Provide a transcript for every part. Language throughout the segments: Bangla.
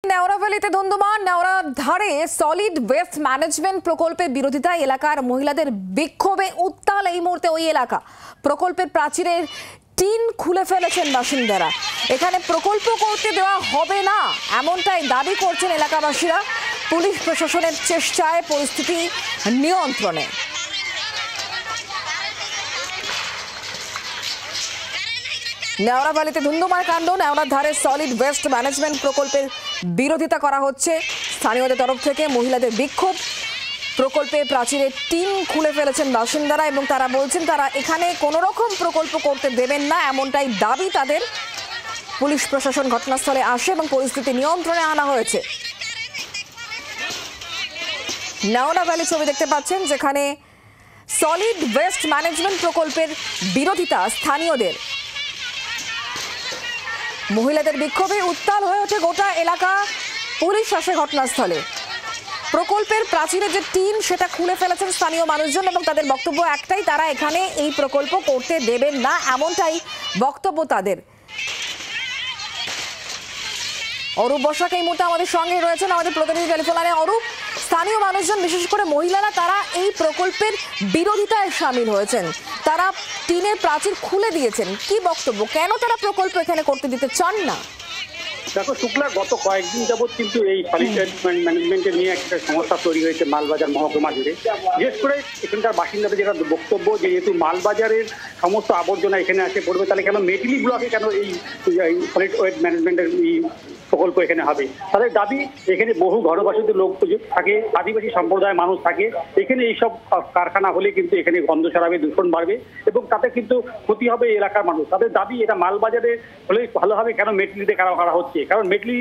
নেওড়াভ্যালিতে ধুন্ধুমার নেওড়ার ধারে সলিড ওয়েস্ট ম্যানেজমেন্ট প্রকল্পের বিরোধিতায় এলাকার মহিলাদের বিক্ষোভে উত্তাল এই মুহূর্তে ওই এলাকা। প্রকল্পের প্রাচীরের টিন খুলে ফেলেছেন বাসিন্দারা। এখানে প্রকল্প করতে দেওয়া হবে না এমনটাই দাবি করছেন এলাকাবাসীরা। পুলিশ প্রশাসনের চেষ্টায় পরিস্থিতি নিয়ন্ত্রণে। নেওড়াভ্যালিতে ধুন্ধুমার কাণ্ড। নেওড়ার ধারে সলিড ওয়েস্ট ম্যানেজমেন্ট প্রকল্পের বিরোধিতা করা হচ্ছে স্থানীয়দের তরফ থেকে। মহিলাদের বিক্ষোভ। প্রকল্পে প্রাচীরের টিন খুলে ফেলেছেন বাসিন্দারা এবং তারা বলছেন তারা এখানে কোনো রকম প্রকল্প করতে দেবেন না এমনটাই দাবি তাদের। পুলিশ প্রশাসন ঘটনাস্থলে আসে এবং পরিস্থিতি নিয়ন্ত্রণে আনা হয়েছে। নেওড়াভ্যালি ছবি দেখতে পাচ্ছেন যেখানে সলিড ওয়েস্ট ম্যানেজমেন্ট প্রকল্পের বিরোধিতা স্থানীয়দের। মহিলাদের বিক্ষোভে উত্তাল হয়ে ওঠে গোটা এলাকা। পুলিশ আসে ঘটনাস্থলে। প্রকল্পের প্রাচীরের যে টিন সেটা খুলে ফেলেছেন স্থানীয় মানুষজন এবং তাদের বক্তব্য একটাই, তারা এখানে এই প্রকল্প করতে দেবেন না এমনটাই বক্তব্য তাদের। অরূপ বসাক এই মুহূর্তে আমাদের সঙ্গে রয়েছেন, আমাদের প্রতিনিধি টেলিফোন লাইনে। অরূপ, স্থানীয় মানুষজন বিশেষ করে মহিলারা তারা এই প্রকল্পের বিরোধিতায় সামিল হয়েছেন, তারা টিনের প্রাচীর খুলে দিয়েছেন, কি বক্তব্য, কেন তারা প্রকল্প এখানে করতে দিতে চান না? দেখো শুক্লা, গত কয়েকদিন যাবৎ কিন্তু এই সলিড ওয়েস্ট ম্যানেজমেন্টের নিয়ে একটা সমস্যা তৈরি হয়েছে মালবাজার মহকুমা জুড়ে। বিশেষ করে এখানকার বাসিন্দাদের যেটা বক্তব্য, যেহেতু মালবাজারের সমস্ত আবর্জনা এখানে আসে পড়বে, তাহলে কেন মেটলি ব্লকে কেন এই সলিড ওয়েস্ট ম্যানেজমেন্টের প্রকল্প এখানে হবে? তাদের দাবি এখানে বহু ঘরবাসীদের লোক থাকে, আদিবাসী সম্প্রদায়ের মানুষ থাকে। এখানে এইসব কারখানা হলে কিন্তু এখানে গন্ধ ছড়াবে, দূষণ বাড়বে এবং তাতে কিন্তু ক্ষতি হবে এলাকার মানুষ। তাদের দাবি এটা মালবাজারে হলে ভালো হবে, কেন মেটলিতে করা হচ্ছে? কারণ মেটলি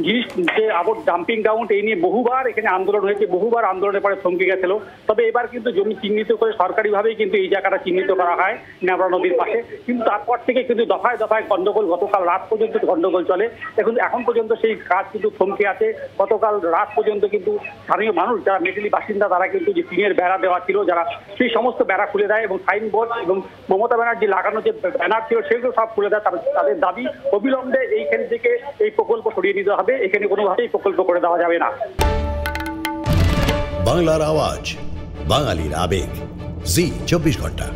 জিনিস যে ডাম্পিং গ্রাউন্ড, এই নিয়ে বহুবার এখানে আন্দোলন হয়েছে, বহুবার আন্দোলনের পরে থমকে গেছিল। তবে এবার কিন্তু জমি চিহ্নিত করে সরকারিভাবেই কিন্তু এই জায়গাটা চিহ্নিত করা হয় নেওড়া নদীর পাশে। কিন্তু তারপর থেকে কিন্তু দফায় দফায় গন্ডগোল, গতকাল রাত পর্যন্ত গন্ডগোল চলে। এখন পর্যন্ত সেই কাজ কিন্তু থমকে আছে। গতকাল রাত পর্যন্ত কিন্তু স্থানীয় মানুষ যারা মেটলি বাসিন্দা তারা কিন্তু যে টিনের বেড়া দেওয়া ছিল, যারা সেই সমস্ত বেড়া খুলে দেয় এবং সাইনবোর্ড এবং মমতা ব্যানার্জি লাগানো যে ব্যানার ছিল সেগুলো সব খুলে দেয়। তাদের দাবি অবিলম্বে এইখান থেকে এই প্রকল্প সরিয়ে নিতে হবে, এখানে কোনোভাবেই প্রকল্প করে দেওয়া যাবে না। বাংলার আওয়াজ, বাঙালির আবেগ, জি 24 ঘন্টা।